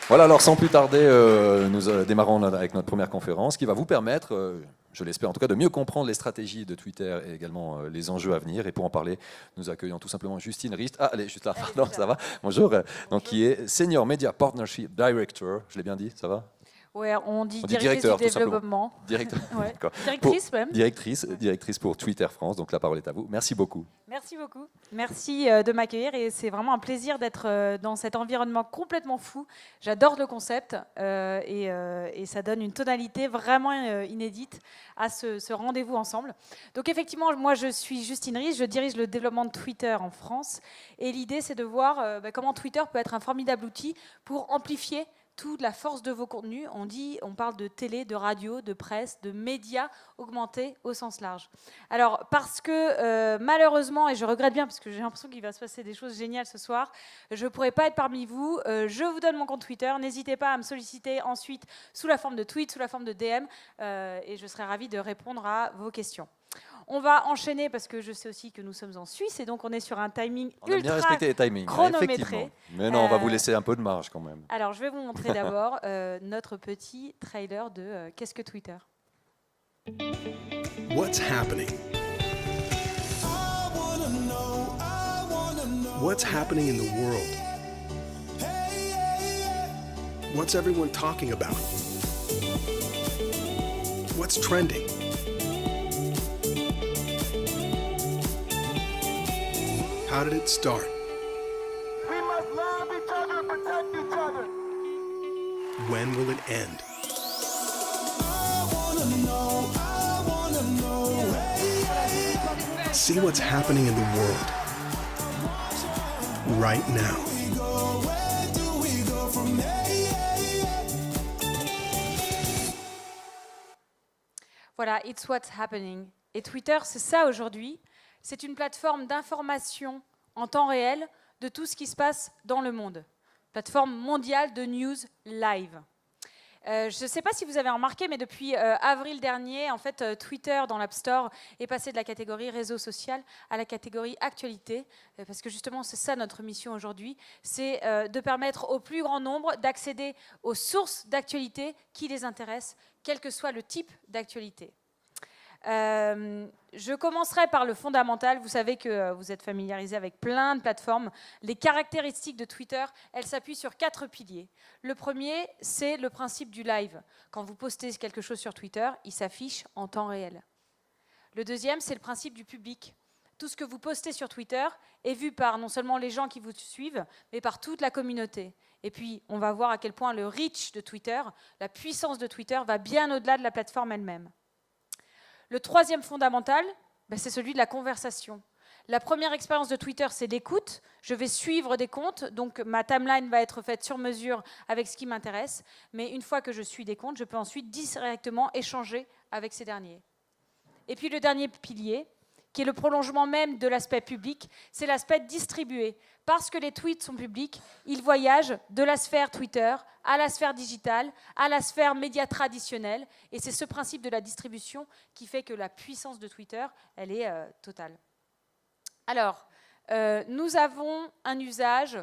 Voilà, alors sans plus tarder, nous démarrons avec notre première conférence qui va vous permettre, je l'espère en tout cas, de mieux comprendre les stratégies de Twitter et également les enjeux à venir. Et pour en parler, nous accueillons tout simplement Justine Rist. Ah, elle est juste là, pardon, ça va. Bonjour. Donc, qui est Senior Media Partnership Director, je l'ai bien dit, ça va? Ouais, on dit directeur, du développement. Directeur. Ouais. Directrice même. Directrice pour Twitter France, donc la parole est à vous. Merci beaucoup. Merci beaucoup. Merci de m'accueillir et c'est vraiment un plaisir d'être dans cet environnement complètement fou. J'adore le concept et ça donne une tonalité vraiment inédite à ce rendez-vous ensemble. Donc effectivement, moi je suis Justine Rist, je dirige le développement de Twitter en France et l'idée c'est de voir comment Twitter peut être un formidable outil pour amplifier toute la force de vos contenus. On parle de télé, de radio, de presse, de médias augmentés au sens large. Alors, parce que malheureusement, et je regrette bien, parce que j'ai l'impression qu'il va se passer des choses géniales ce soir, je ne pourrai pas être parmi vous. Je vous donne mon compte Twitter. N'hésitez pas à me solliciter ensuite sous la forme de tweet, sous la forme de DM, et je serai ravie de répondre à vos questions. On va enchaîner parce que je sais aussi que nous sommes en Suisse et donc on est sur un timing ultra bien respecté les timings, chronométré. Mais non, on va vous laisser un peu de marge quand même. Alors, je vais vous montrer d'abord notre petit trailer de Qu'est-ce que Twitter? What's happening? What's happening in the world? What's everyone talking about? What's trending? How did it start? We must love each other and protect each other. When will it end? I wanna know. See what's happening in the world right now. Where do we go from here? Voilà, it's what's happening. Et Twitter, c'est ça aujourd'hui. C'est une plateforme d'information en temps réel de tout ce qui se passe dans le monde. Plateforme mondiale de news live. Je ne sais pas si vous avez remarqué, mais depuis avril dernier, en fait, Twitter dans l'App Store est passé de la catégorie réseau social à la catégorie actualité, parce que justement, c'est ça notre mission aujourd'hui, c'est de permettre au plus grand nombre d'accéder aux sources d'actualité qui les intéressent, quel que soit le type d'actualité. Je commencerai par le fondamental. Vous savez que vous êtes familiarisé avec plein de plateformes. Les caractéristiques de Twitter, elles s'appuient sur 4 piliers. Le premier, c'est le principe du live. Quand vous postez quelque chose sur Twitter, il s'affiche en temps réel. Le deuxième, c'est le principe du public. Tout ce que vous postez sur Twitter est vu par non seulement les gens qui vous suivent, mais par toute la communauté. Et puis, on va voir à quel point le reach de Twitter, la puissance de Twitter, va bien au-delà de la plateforme elle-même. Le troisième fondamental, c'est celui de la conversation. La première expérience de Twitter, c'est l'écoute. Je vais suivre des comptes, donc ma timeline va être faite sur mesure avec ce qui m'intéresse. Mais une fois que je suis des comptes, je peux ensuite directement échanger avec ces derniers. Et puis le dernier pilier, qui est le prolongement même de l'aspect public, c'est l'aspect distribué. Parce que les tweets sont publics, ils voyagent de la sphère Twitter à la sphère digitale, à la sphère média traditionnelle. Et c'est ce principe de la distribution qui fait que la puissance de Twitter, elle est totale. Alors, nous avons un usage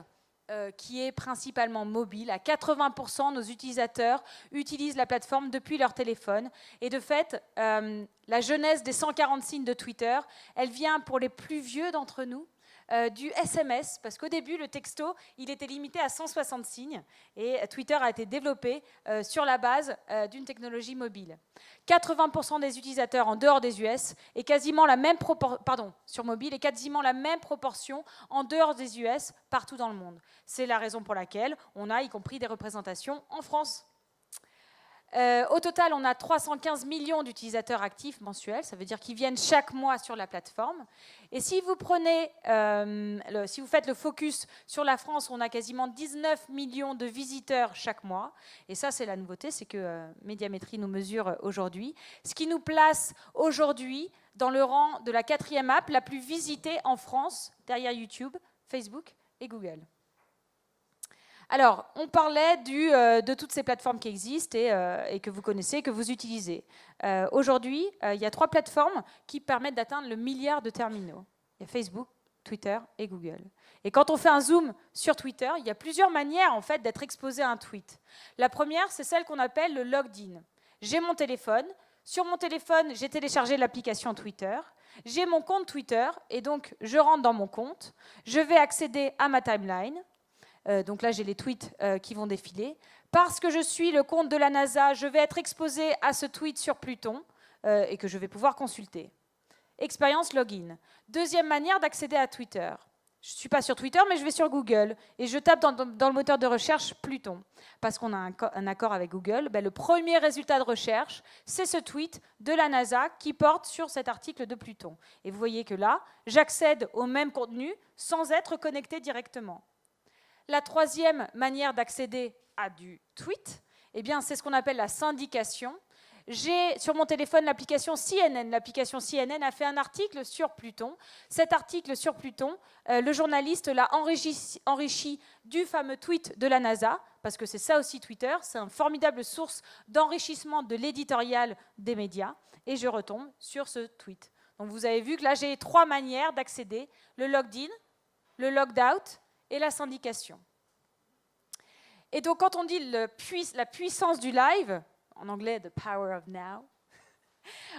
qui est principalement mobile. À 80%, nos utilisateurs utilisent la plateforme depuis leur téléphone. Et de fait, la jeunesse des 140 signes de Twitter, elle vient pour les plus vieux d'entre nous du SMS, parce qu'au début, le texto, il était limité à 160 signes, et Twitter a été développé sur la base d'une technologie mobile. 80% des utilisateurs en dehors des US, et quasiment la même sur mobile, et quasiment la même proportion en dehors des US, partout dans le monde. C'est la raison pour laquelle on a y compris des représentations en France. Au total, on a 315 millions d'utilisateurs actifs mensuels, ça veut dire qu'ils viennent chaque mois sur la plateforme. Et si vous si vous faites le focus sur la France, on a quasiment 19 millions de visiteurs chaque mois. Et ça, c'est la nouveauté, c'est que Médiamétrie nous mesure aujourd'hui. Ce qui nous place aujourd'hui dans le rang de la 4e app la plus visitée en France, derrière YouTube, Facebook et Google. Alors, on parlait de toutes ces plateformes qui existent et que vous connaissez, que vous utilisez. Aujourd'hui, il y a 3 plateformes qui permettent d'atteindre le milliard de terminaux. Il y a Facebook, Twitter et Google. Et quand on fait un zoom sur Twitter, il y a plusieurs manières en fait d'être exposé à un tweet. La première, c'est celle qu'on appelle le logged in. J'ai mon téléphone. Sur mon téléphone, j'ai téléchargé l'application Twitter. J'ai mon compte Twitter et donc je rentre dans mon compte. Je vais accéder à ma timeline. Donc là, j'ai les tweets qui vont défiler. Parce que je suis le compte de la NASA, je vais être exposé à ce tweet sur Pluton et que je vais pouvoir consulter. Expérience login. Deuxième manière d'accéder à Twitter. Je ne suis pas sur Twitter, mais je vais sur Google et je tape dans le moteur de recherche Pluton. Parce qu'on a un accord avec Google, le premier résultat de recherche, c'est ce tweet de la NASA qui porte sur cet article de Pluton. Et vous voyez que là, j'accède au même contenu sans être connecté directement. La troisième manière d'accéder à du tweet, c'est ce qu'on appelle la syndication. J'ai sur mon téléphone l'application CNN. L'application CNN a fait un article sur Pluton. Cet article sur Pluton, le journaliste l'a enrichi du fameux tweet de la NASA, parce que c'est ça aussi Twitter, c'est une formidable source d'enrichissement de l'éditorial des médias, et je retombe sur ce tweet. Donc vous avez vu que là j'ai 3 manières d'accéder, le logged in, le logged out et la syndication. Et donc quand on dit la puissance du live, en anglais, the power of now,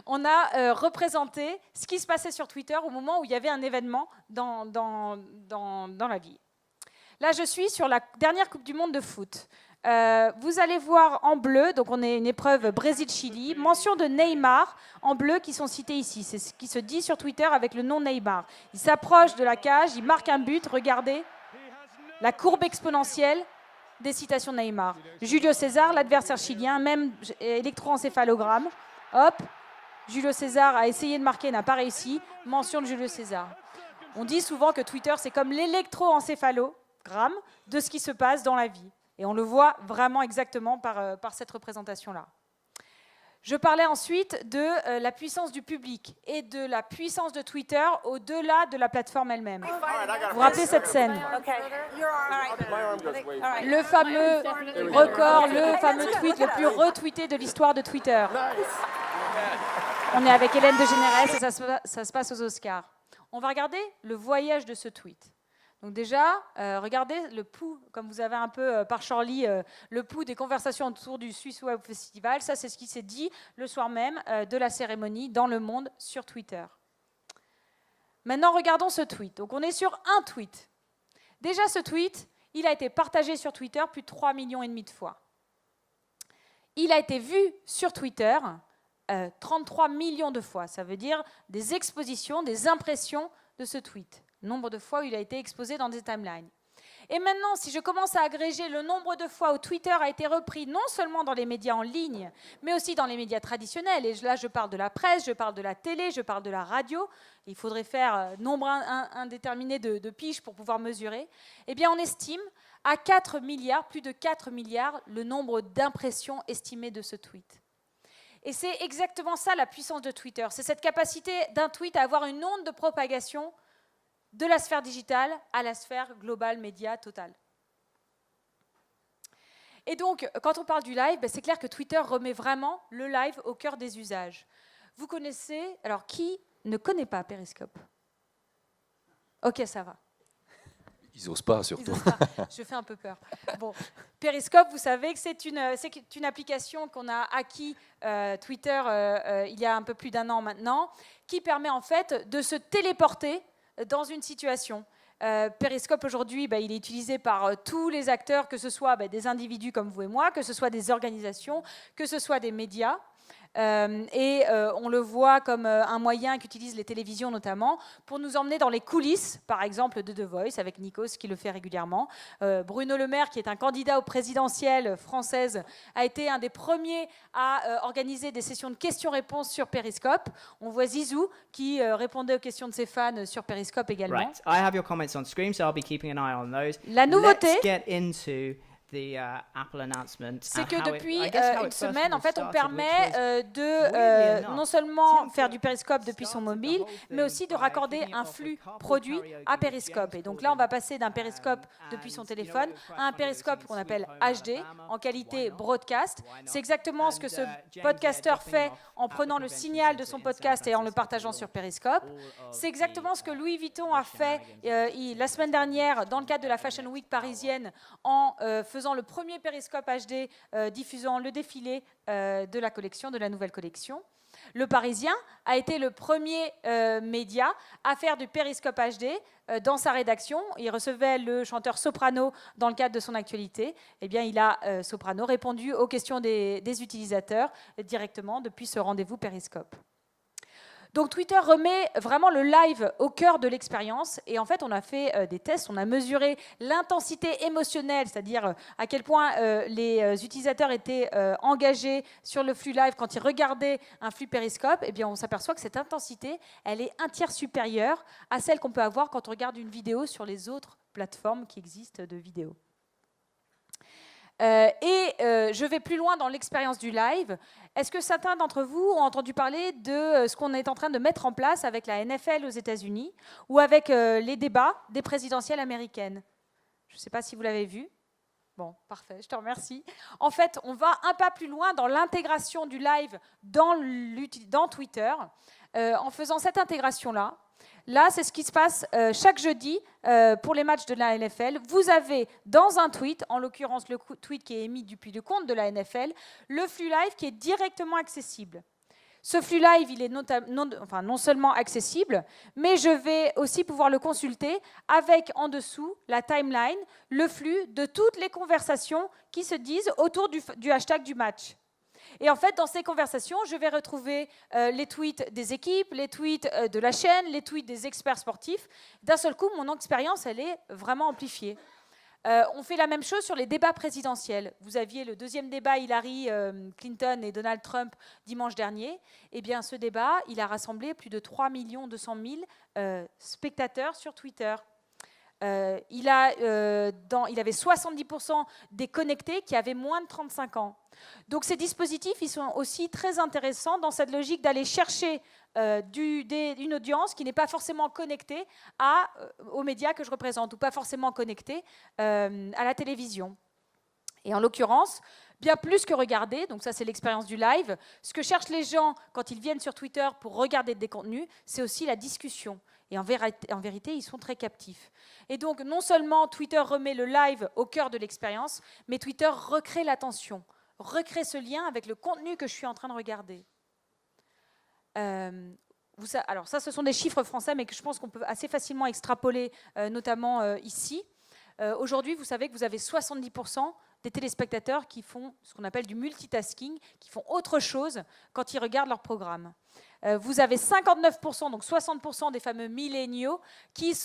on a représenté ce qui se passait sur Twitter au moment où il y avait un événement dans la vie. Là, je suis sur la dernière Coupe du Monde de foot. Vous allez voir en bleu, donc on est une épreuve Brésil-Chili, mention de Neymar en bleu qui sont cités ici. C'est ce qui se dit sur Twitter avec le nom Neymar. Il s'approche de la cage, il marque un but, regardez, la courbe exponentielle des citations de Neymar. Julio César, l'adversaire chilien, même électroencéphalogramme. Hop, Julio César a essayé de marquer, n'a pas réussi. Mention de Julio César. On dit souvent que Twitter, c'est comme l'électroencéphalogramme de ce qui se passe dans la vie. Et on le voit vraiment exactement par cette représentation-là. Je parlais ensuite de la puissance du public et de la puissance de Twitter au-delà de la plateforme elle-même. Vous vous rappelez cette scène? Le fameux record, le fameux tweet le plus retweeté de l'histoire de Twitter. On est avec Hélène DeGeneres et ça se passe aux Oscars. On va regarder le voyage de ce tweet. Donc déjà, regardez le pouls, comme vous avez un peu par Charlie, le pouls des conversations autour du Swiss Web Festival. Ça, c'est ce qui s'est dit le soir même de la cérémonie dans le monde sur Twitter. Maintenant, regardons ce tweet. Donc on est sur un tweet. Déjà, ce tweet, il a été partagé sur Twitter plus de 3,5 millions de fois. Il a été vu sur Twitter 33 millions de fois. Ça veut dire des expositions, des impressions de ce tweet. Nombre de fois où il a été exposé dans des timelines. Et maintenant, si je commence à agréger le nombre de fois où Twitter a été repris non seulement dans les médias en ligne, mais aussi dans les médias traditionnels, et là je parle de la presse, je parle de la télé, je parle de la radio, il faudrait faire nombre indéterminé de piges pour pouvoir mesurer, eh bien on estime à 4 milliards, plus de 4 milliards, le nombre d'impressions estimées de ce tweet. Et c'est exactement ça la puissance de Twitter, c'est cette capacité d'un tweet à avoir une onde de propagation de la sphère digitale à la sphère globale, média, totale. Et donc, quand on parle du live, c'est clair que Twitter remet vraiment le live au cœur des usages. Vous connaissez, alors qui ne connaît pas Periscope? Ok, ça va. Ils n'osent pas, surtout. Je fais un peu peur. Bon, Periscope, vous savez que c'est une application qu'on a acquis Twitter il y a un peu plus d'1 an maintenant, qui permet en fait de se téléporter dans une situation. Periscope aujourd'hui, il est utilisé par tous les acteurs, que ce soit des individus comme vous et moi, que ce soit des organisations, que ce soit des médias. On le voit comme un moyen qu'utilisent les télévisions notamment pour nous emmener dans les coulisses, par exemple de The Voice avec Nikos qui le fait régulièrement. Bruno Le Maire, qui est un candidat aux présidentielles françaises, a été un des premiers à organiser des sessions de questions-réponses sur Periscope. On voit Zizou qui répondait aux questions de ses fans sur Periscope également. Right, I have your comments on screen, so I'll be keeping an eye on those. La nouveauté, Let's get into C'est que depuis une semaine, en fait, on permet de non seulement faire du Periscope depuis son mobile, mais aussi de raccorder un flux produit à Periscope. Et donc là, on va passer d'un Periscope depuis son téléphone à un Periscope qu'on appelle HD, en qualité broadcast. C'est exactement ce que ce podcasteur fait en prenant le signal de son podcast et en le partageant sur Periscope. C'est exactement ce que Louis Vuitton a fait la semaine dernière dans le cadre de la Fashion Week parisienne en faisant le premier Periscope HD diffusant le défilé de la collection, de la nouvelle collection. Le Parisien a été le premier média à faire du Periscope HD dans sa rédaction. Il recevait le chanteur Soprano dans le cadre de son actualité. Eh bien, il a, Soprano, répondu aux questions des utilisateurs directement depuis ce rendez-vous Periscope. Donc Twitter remet vraiment le live au cœur de l'expérience et en fait on a fait des tests, on a mesuré l'intensité émotionnelle, c'est-à-dire à quel point les utilisateurs étaient engagés sur le flux live quand ils regardaient un flux Periscope. Et bien on s'aperçoit que cette intensité, elle est un tiers supérieure à celle qu'on peut avoir quand on regarde une vidéo sur les autres plateformes qui existent de vidéos. Je vais plus loin dans l'expérience du live. Est-ce que certains d'entre vous ont entendu parler de ce qu'on est en train de mettre en place avec la NFL aux États-Unis ou avec les débats des présidentielles américaines? Je ne sais pas si vous l'avez vu. Bon, parfait, je te remercie. En fait, on va un pas plus loin dans l'intégration du live dans Twitter. En faisant cette intégration-là, là, c'est ce qui se passe chaque jeudi pour les matchs de la NFL. Vous avez dans un tweet, en l'occurrence le tweet qui est émis depuis le compte de la NFL, le flux live qui est directement accessible. Ce flux live, il est non seulement accessible, mais je vais aussi pouvoir le consulter avec en dessous la timeline, le flux de toutes les conversations qui se disent autour du hashtag du match. Et en fait, dans ces conversations, je vais retrouver les tweets des équipes, les tweets de la chaîne, les tweets des experts sportifs. D'un seul coup, mon expérience, elle est vraiment amplifiée. On fait la même chose sur les débats présidentiels. Vous aviez le deuxième débat Hillary Clinton et Donald Trump dimanche dernier. Eh bien, ce débat, il a rassemblé plus de 3 200 000 spectateurs sur Twitter. Il avait 70% des connectés qui avaient moins de 35 ans. Donc ces dispositifs, ils sont aussi très intéressants dans cette logique d'aller chercher une audience qui n'est pas forcément connectée aux médias que je représente ou pas forcément connectée à la télévision. Et en l'occurrence, bien plus que regarder, donc ça c'est l'expérience du live, ce que cherchent les gens quand ils viennent sur Twitter pour regarder des contenus, c'est aussi la discussion. Et en vérité, ils sont très captifs. Et donc, non seulement Twitter remet le live au cœur de l'expérience, mais Twitter recrée l'attention, recrée ce lien avec le contenu que je suis en train de regarder. Alors ça, ce sont des chiffres français, mais que je pense qu'on peut assez facilement extrapoler, notamment ici. Aujourd'hui, vous savez que vous avez 70% des téléspectateurs qui font ce qu'on appelle du multitasking, qui font autre chose quand ils regardent leur programme. Vous avez 59%, donc 60% des fameux milléniaux qui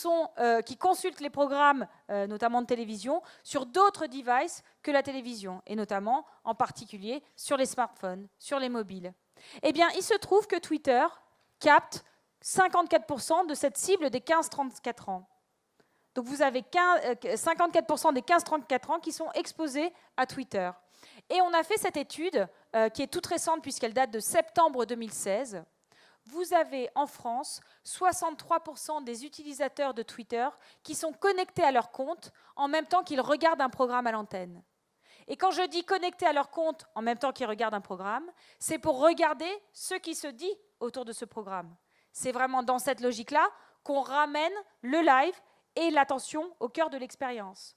consultent les programmes, notamment de télévision, sur d'autres devices que la télévision, et notamment, en particulier, sur les smartphones, sur les mobiles. Eh bien, il se trouve que Twitter capte 54% de cette cible des 15-34 ans. Donc vous avez 54% des 15-34 ans qui sont exposés à Twitter. Et on a fait cette étude, qui est toute récente puisqu'elle date de septembre 2016. Vous avez en France 63% des utilisateurs de Twitter qui sont connectés à leur compte en même temps qu'ils regardent un programme à l'antenne. Et quand je dis connectés à leur compte en même temps qu'ils regardent un programme, c'est pour regarder ce qui se dit autour de ce programme. C'est vraiment dans cette logique-là qu'on ramène le live et l'attention au cœur de l'expérience.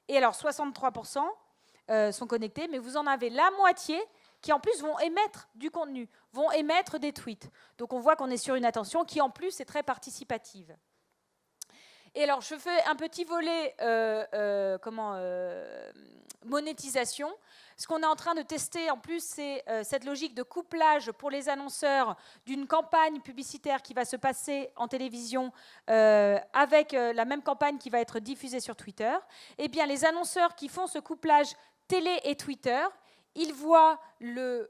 Et alors 63% sont connectés, mais vous en avez la moitié qui en plus vont émettre du contenu, vont émettre des tweets. Donc on voit qu'on est sur une attention qui en plus est très participative. Et alors je fais un petit volet monétisation. Ce qu'on est en train de tester en plus, c'est cette logique de couplage pour les annonceurs d'une campagne publicitaire qui va se passer en télévision avec la même campagne qui va être diffusée sur Twitter. Eh bien les annonceurs qui font ce couplage télé et Twitter, il voit le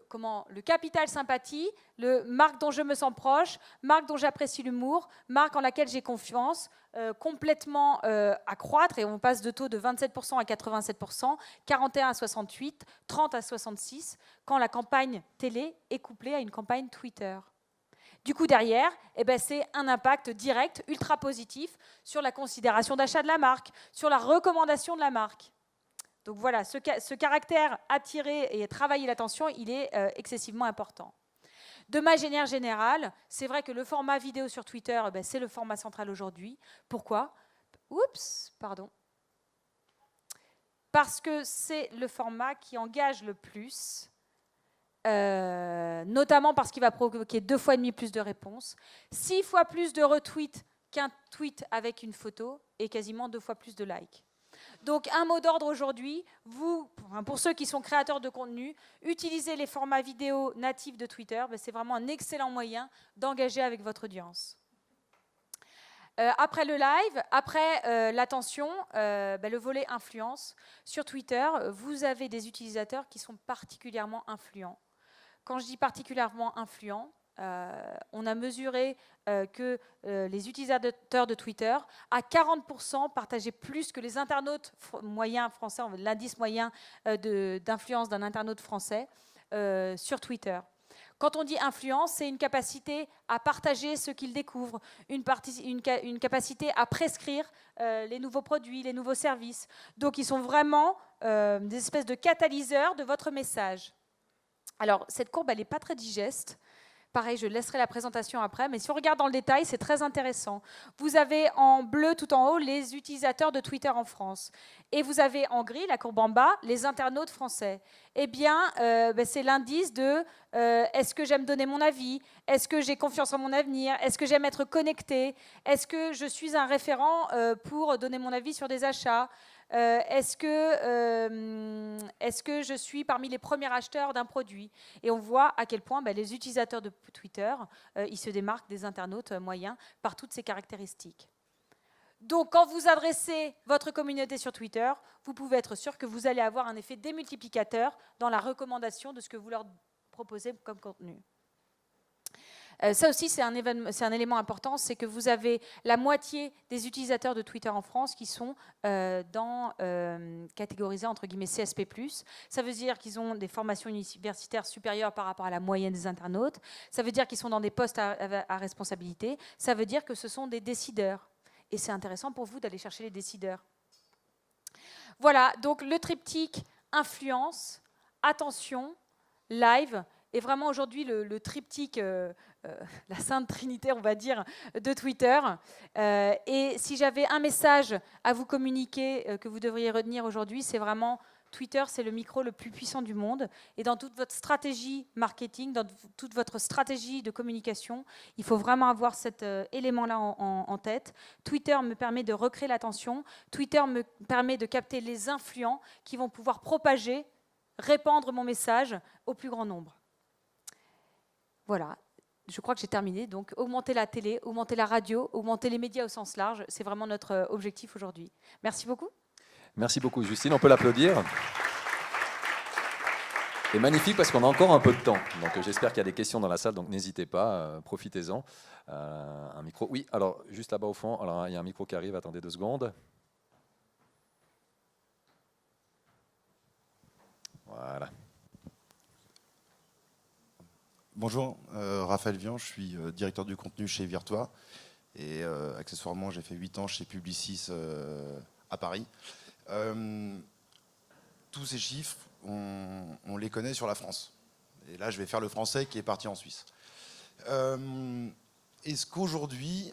capital sympathie, le marque dont je me sens proche, marque dont j'apprécie l'humour, marque en laquelle j'ai confiance, complètement accroître, et on passe de taux de 27% à 87%, 41 à 68, 30 à 66, quand la campagne télé est couplée à une campagne Twitter. Du coup, derrière, c'est un impact direct, ultra positif, sur la considération d'achat de la marque, sur la recommandation de la marque. Donc voilà, ce caractère attirer et travailler l'attention, il est excessivement important. De manière générale, c'est vrai que le format vidéo sur Twitter, c'est le format central aujourd'hui. Pourquoi ? Oups, pardon. Parce que c'est le format qui engage le plus, notamment parce qu'il va provoquer 2,5 fois plus de réponses, 6 fois plus de retweets qu'un tweet avec une photo et quasiment 2 fois plus de likes. Donc un mot d'ordre aujourd'hui, pour ceux qui sont créateurs de contenu, utilisez les formats vidéo natifs de Twitter, c'est vraiment un excellent moyen d'engager avec votre audience. Après le live, après l'attention, le volet influence. Sur Twitter, vous avez des utilisateurs qui sont particulièrement influents. Quand je dis particulièrement influents, on a mesuré que les utilisateurs de Twitter, à 40%, partageaient plus que les internautes moyens français, l'indice moyen d'influence d'un internaute français sur Twitter. Quand on dit influence, c'est une capacité à partager ce qu'ils découvrent, une capacité à prescrire les nouveaux produits, les nouveaux services. Donc, ils sont vraiment des espèces de catalyseurs de votre message. Alors, cette courbe, elle n'est pas très digeste. Pareil, je laisserai la présentation après, mais si on regarde dans le détail, c'est très intéressant. Vous avez en bleu tout en haut les utilisateurs de Twitter en France. Et vous avez en gris, la courbe en bas, les internautes français. Eh bien, c'est l'indice de est-ce que j'aime donner mon avis ? Est-ce que j'ai confiance en mon avenir ? Est-ce que j'aime être connecté ? Est-ce que je suis un référent pour donner mon avis sur des achats ? Est-ce que je suis parmi les premiers acheteurs d'un produit ? Et on voit à quel point les utilisateurs de Twitter, ils se démarquent des internautes moyens par toutes ces caractéristiques. Donc, quand vous adressez votre communauté sur Twitter, vous pouvez être sûr que vous allez avoir un effet démultiplicateur dans la recommandation de ce que vous leur proposez comme contenu. Ça aussi, c'est un élément important, c'est que vous avez la moitié des utilisateurs de Twitter en France qui sont catégorisés entre guillemets CSP+. Ça veut dire qu'ils ont des formations universitaires supérieures par rapport à la moyenne des internautes. Ça veut dire qu'ils sont dans des postes à responsabilité. Ça veut dire que ce sont des décideurs. Et c'est intéressant pour vous d'aller chercher les décideurs. Voilà, donc le triptyque influence, attention, live, est vraiment aujourd'hui le triptyque, la sainte trinité, on va dire, de Twitter. Et si j'avais un message à vous communiquer que vous devriez retenir aujourd'hui, c'est vraiment Twitter, c'est le micro le plus puissant du monde. Et dans toute votre stratégie marketing, dans toute votre stratégie de communication, il faut vraiment avoir cet élément-là en tête. Twitter me permet de recréer l'attention. Twitter me permet de capter les influents qui vont pouvoir propager, répandre mon message au plus grand nombre. Voilà, je crois que j'ai terminé. Donc, augmenter la télé, augmenter la radio, augmenter les médias au sens large, c'est vraiment notre objectif aujourd'hui. Merci beaucoup. Merci beaucoup, Justine. On peut l'applaudir. C'est magnifique parce qu'on a encore un peu de temps. Donc, j'espère qu'il y a des questions dans la salle, donc n'hésitez pas, profitez-en. Un micro. Oui, alors, juste là-bas au fond, alors, il y a un micro qui arrive, attendez 2 secondes. Voilà. Bonjour, Raphaël Vian, je suis directeur du contenu chez Virtua et accessoirement j'ai fait 8 ans chez Publicis à Paris. Tous ces chiffres, on les connaît sur la France. Et là je vais faire le français qui est parti en Suisse. Est-ce qu'aujourd'hui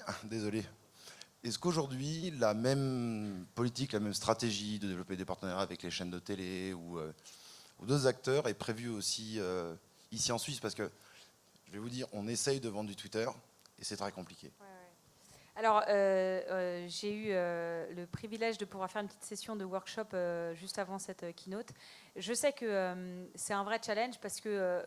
la même politique, la même stratégie de développer des partenariats avec les chaînes de télé ou d'autres acteurs est prévue aussi ici en Suisse? Parce que je vais vous dire, on essaye de vendre du Twitter et c'est très compliqué. Alors, j'ai eu le privilège de pouvoir faire une petite session de workshop juste avant cette keynote. Je sais que c'est un vrai challenge parce que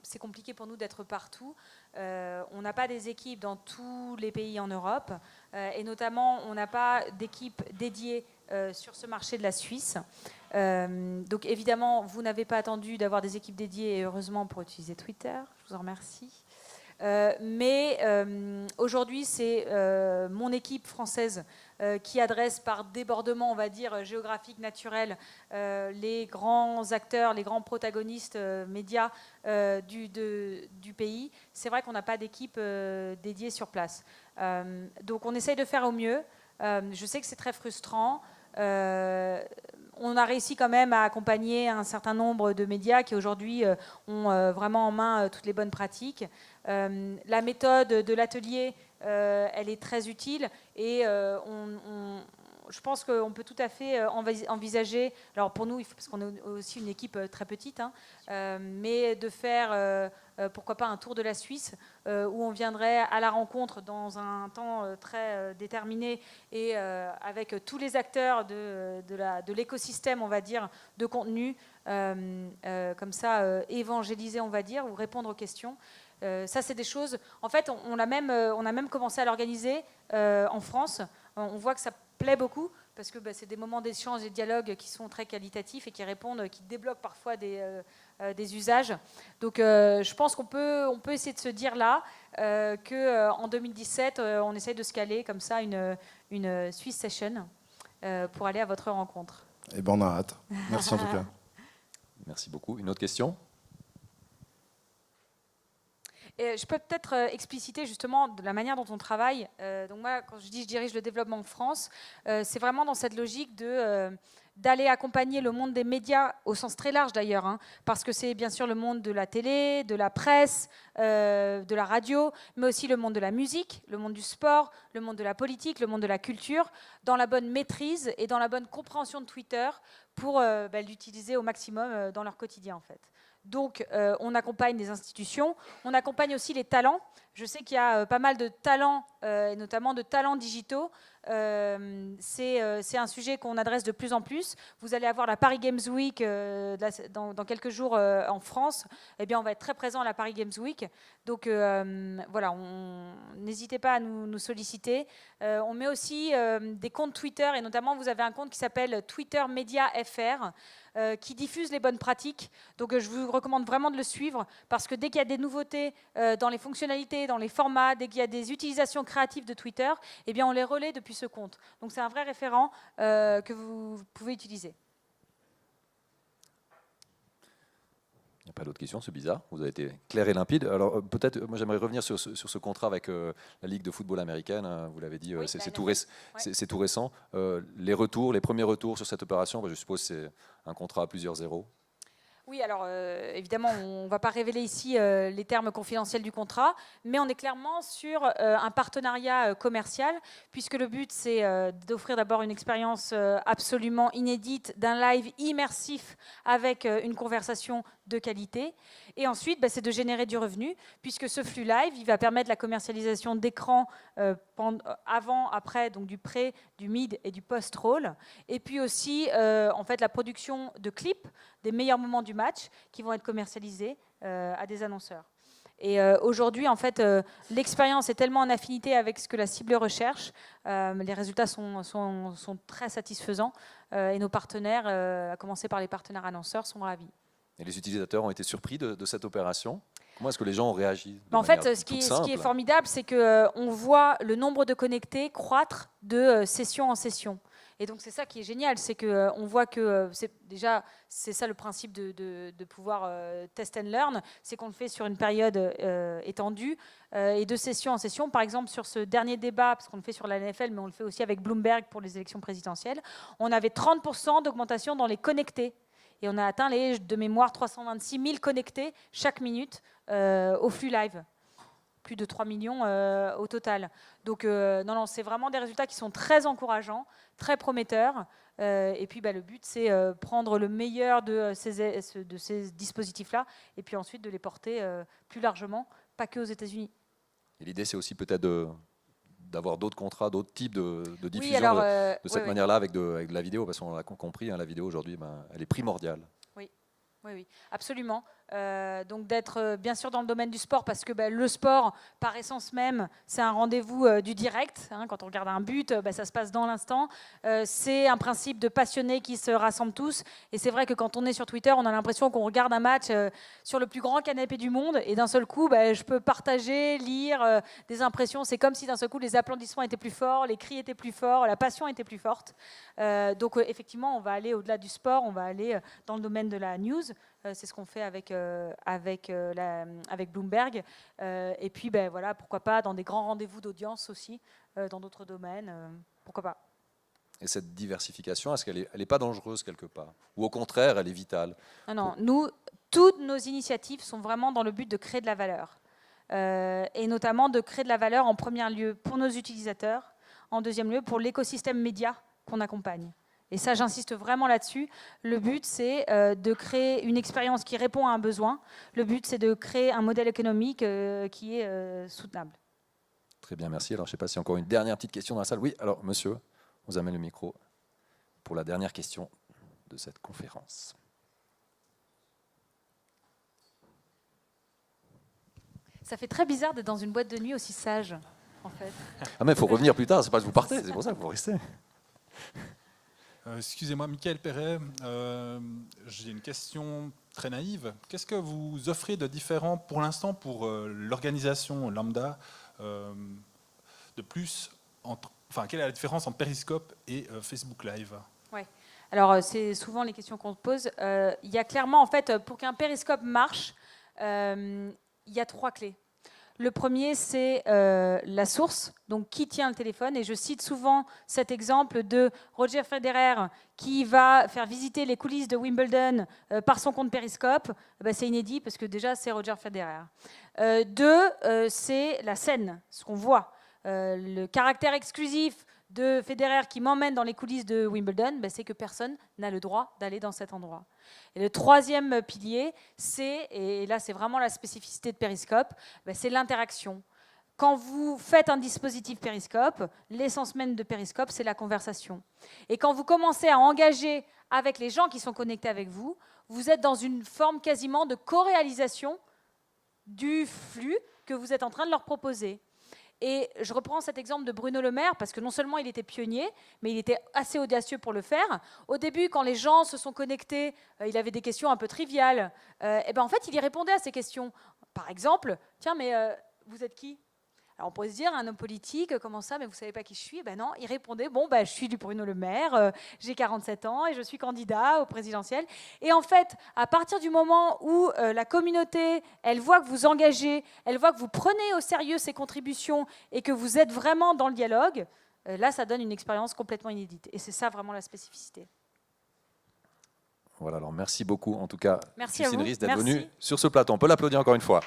c'est compliqué pour nous d'être partout. on n'a pas des équipes dans tous les pays en Europe, et notamment, on n'a pas d'équipe dédiée sur ce marché de la Suisse. Donc évidemment, vous n'avez pas attendu d'avoir des équipes dédiées, et heureusement, pour utiliser Twitter. Je vous en remercie. Mais aujourd'hui, c'est mon équipe française qui adresse par débordement, on va dire, géographique, naturel, les grands acteurs, les grands protagonistes médias du pays. C'est vrai qu'on n'a pas d'équipe dédiée sur place. Donc on essaye de faire au mieux. Je sais que c'est très frustrant. On a réussi quand même à accompagner un certain nombre de médias qui aujourd'hui ont vraiment en main toutes les bonnes pratiques. La méthode de l'atelier, elle est très utile et je pense qu'on peut tout à fait envisager, alors pour nous, parce qu'on est aussi une équipe très petite, mais de faire, pourquoi pas, un tour de la Suisse où on viendrait à la rencontre dans un temps très déterminé et avec tous les acteurs de l'écosystème, on va dire, de contenu, comme ça, évangéliser, on va dire, ou répondre aux questions. Ça, c'est des choses... En fait, on a même commencé à l'organiser en France. On voit que ça plaît beaucoup parce que c'est des moments d'échange et de dialogue qui sont très qualitatifs et qui répondent, qui débloquent parfois des usages. Donc, je pense qu'on peut essayer de se dire là qu'en 2017, on essaye de se caler comme ça une Swiss Session pour aller à votre rencontre. Eh ben, on a hâte. Merci en tout cas. Merci beaucoup. Une autre question ? Et je peux peut-être expliciter justement de la manière dont on travaille. Donc moi, quand je dis je dirige le développement en France, c'est vraiment dans cette logique d'aller accompagner le monde des médias, au sens très large d'ailleurs, parce que c'est bien sûr le monde de la télé, de la presse, de la radio, mais aussi le monde de la musique, le monde du sport, le monde de la politique, le monde de la culture, dans la bonne maîtrise et dans la bonne compréhension de Twitter pour l'utiliser au maximum dans leur quotidien en fait. Donc, on accompagne des institutions, on accompagne aussi les talents. Je sais qu'il y a pas mal de talents, et notamment de talents digitaux. C'est un sujet qu'on adresse de plus en plus. Vous allez avoir la Paris Games Week dans quelques jours en France. Eh bien, on va être très présent à la Paris Games Week. Donc, voilà, n'hésitez pas à nous solliciter. On met aussi des comptes Twitter, et notamment, vous avez un compte qui s'appelle Twitter Media FR, qui diffuse les bonnes pratiques. Donc je vous recommande vraiment de le suivre parce que dès qu'il y a des nouveautés dans les fonctionnalités, dans les formats, dès qu'il y a des utilisations créatives de Twitter, eh bien on les relaie depuis ce compte. Donc c'est un vrai référent que vous pouvez utiliser. Il n'y a pas d'autres questions, c'est bizarre. Vous avez été clair et limpide. Alors peut-être, moi j'aimerais revenir sur ce contrat avec la Ligue de football américaine. Vous l'avez dit, Oui, c'est tout récent. Les premiers retours sur cette opération, je suppose que c'est un contrat à plusieurs zéros. Oui, alors évidemment, on ne va pas révéler ici les termes confidentiels du contrat, mais on est clairement sur un partenariat commercial, puisque le but, c'est d'offrir d'abord une expérience absolument inédite d'un live immersif avec une conversation de qualité. Et ensuite, c'est de générer du revenu, puisque ce flux live, il va permettre la commercialisation d'écrans avant, après, donc du pré, du mid et du post-roll. Et puis aussi, en fait, la production de clips des meilleurs moments du match qui vont être commercialisés à des annonceurs. Et aujourd'hui, en fait, l'expérience est tellement en affinité avec ce que la cible recherche. Les résultats sont très satisfaisants et nos partenaires, à commencer par les partenaires annonceurs, sont ravis. Et les utilisateurs ont été surpris de cette opération. Comment est-ce que les gens ont réagi en fait, ce qui est formidable, c'est qu'on voit le nombre de connectés croître de session en session. Et donc, c'est ça qui est génial, c'est qu'on voit que c'est ça le principe de pouvoir test and learn, c'est qu'on le fait sur une période étendue et de session en session. Par exemple, sur ce dernier débat, parce qu'on le fait sur la NFL, mais on le fait aussi avec Bloomberg pour les élections présidentielles, on avait 30% d'augmentation dans les connectés. Et on a atteint de mémoire 326 000 connectés chaque minute au flux live. Plus de 3 millions au total. Donc, non, c'est vraiment des résultats qui sont très encourageants, très prometteurs. Et puis, le but, c'est prendre le meilleur de ces dispositifs-là et puis ensuite de les porter plus largement, pas que aux États-Unis. Et l'idée, c'est aussi peut-être d'avoir d'autres contrats, d'autres types de diffusion de cette manière-là avec de la vidéo, parce qu'on l'a compris, la vidéo aujourd'hui, elle est primordiale. Oui. Oui, oui, absolument. Donc d'être bien sûr dans le domaine du sport, parce que le sport, par essence même, c'est un rendez-vous du direct. Hein, quand on regarde un but, ça se passe dans l'instant. C'est un principe de passionnés qui se rassemblent tous. Et c'est vrai que quand on est sur Twitter, on a l'impression qu'on regarde un match sur le plus grand canapé du monde. Et d'un seul coup, je peux partager, lire des impressions. C'est comme si d'un seul coup, les applaudissements étaient plus forts, les cris étaient plus forts, la passion était plus forte. Donc effectivement, on va aller au-delà du sport, on va aller dans le domaine de la news. C'est ce qu'on fait avec Bloomberg. Et puis, voilà, pourquoi pas dans des grands rendez-vous d'audience aussi, dans d'autres domaines. Pourquoi pas. Et cette diversification, est-ce qu'elle n'est pas dangereuse quelque part? Ou au contraire, elle est vitale? Non, nous, toutes nos initiatives sont vraiment dans le but de créer de la valeur. Et notamment de créer de la valeur en premier lieu pour nos utilisateurs, en deuxième lieu pour l'écosystème média qu'on accompagne. Et ça, j'insiste vraiment là-dessus. Le but, c'est de créer une expérience qui répond à un besoin. Le but, c'est de créer un modèle économique qui est soutenable. Très bien, merci. Alors, je ne sais pas si encore une dernière petite question dans la salle. Oui, alors, monsieur, on vous amène le micro pour la dernière question de cette conférence. Ça fait très bizarre d'être dans une boîte de nuit aussi sage, en fait. Ah mais il faut revenir plus tard, c'est pas que vous partez, c'est pour ça que vous restez. Excusez-moi, Michael Perret, j'ai une question très naïve. Qu'est-ce que vous offrez de différent pour l'instant pour l'organisation lambda de plus quelle est la différence entre Periscope et Facebook Live? Ouais. Alors, c'est souvent les questions qu'on se pose. Il y a clairement, en fait, pour qu'un Periscope marche, il y a 3 clés. Le premier, c'est la source, donc qui tient le téléphone. Et je cite souvent cet exemple de Roger Federer qui va faire visiter les coulisses de Wimbledon par son compte Periscope. C'est inédit parce que déjà, c'est Roger Federer. 2, c'est la scène, ce qu'on voit. Le caractère exclusif de Federer qui m'emmène dans les coulisses de Wimbledon, c'est que personne n'a le droit d'aller dans cet endroit. Et le 3e pilier, et là c'est vraiment la spécificité de Periscope, c'est l'interaction. Quand vous faites un dispositif Periscope, l'essence même de Periscope, c'est la conversation. Et quand vous commencez à engager avec les gens qui sont connectés avec vous, vous êtes dans une forme quasiment de co-réalisation du flux que vous êtes en train de leur proposer. Et je reprends cet exemple de Bruno Le Maire, parce que non seulement il était pionnier, mais il était assez audacieux pour le faire. Au début, quand les gens se sont connectés, il avait des questions un peu triviales. En fait, il y répondait à ces questions. Par exemple, tiens, mais vous êtes qui? Alors on pourrait se dire, un homme politique, comment ça, mais vous ne savez pas qui je suis? Non, il répondait, je suis du Bruno Le Maire, j'ai 47 ans et je suis candidat au présidentiel. Et en fait, à partir du moment où la communauté, elle voit que vous engagez, elle voit que vous prenez au sérieux ces contributions et que vous êtes vraiment dans le dialogue, là, ça donne une expérience complètement inédite. Et c'est ça vraiment la spécificité. Voilà, alors merci beaucoup en tout cas, merci Justine Ries, d'être Merci. venue sur ce plateau. On peut l'applaudir encore une fois.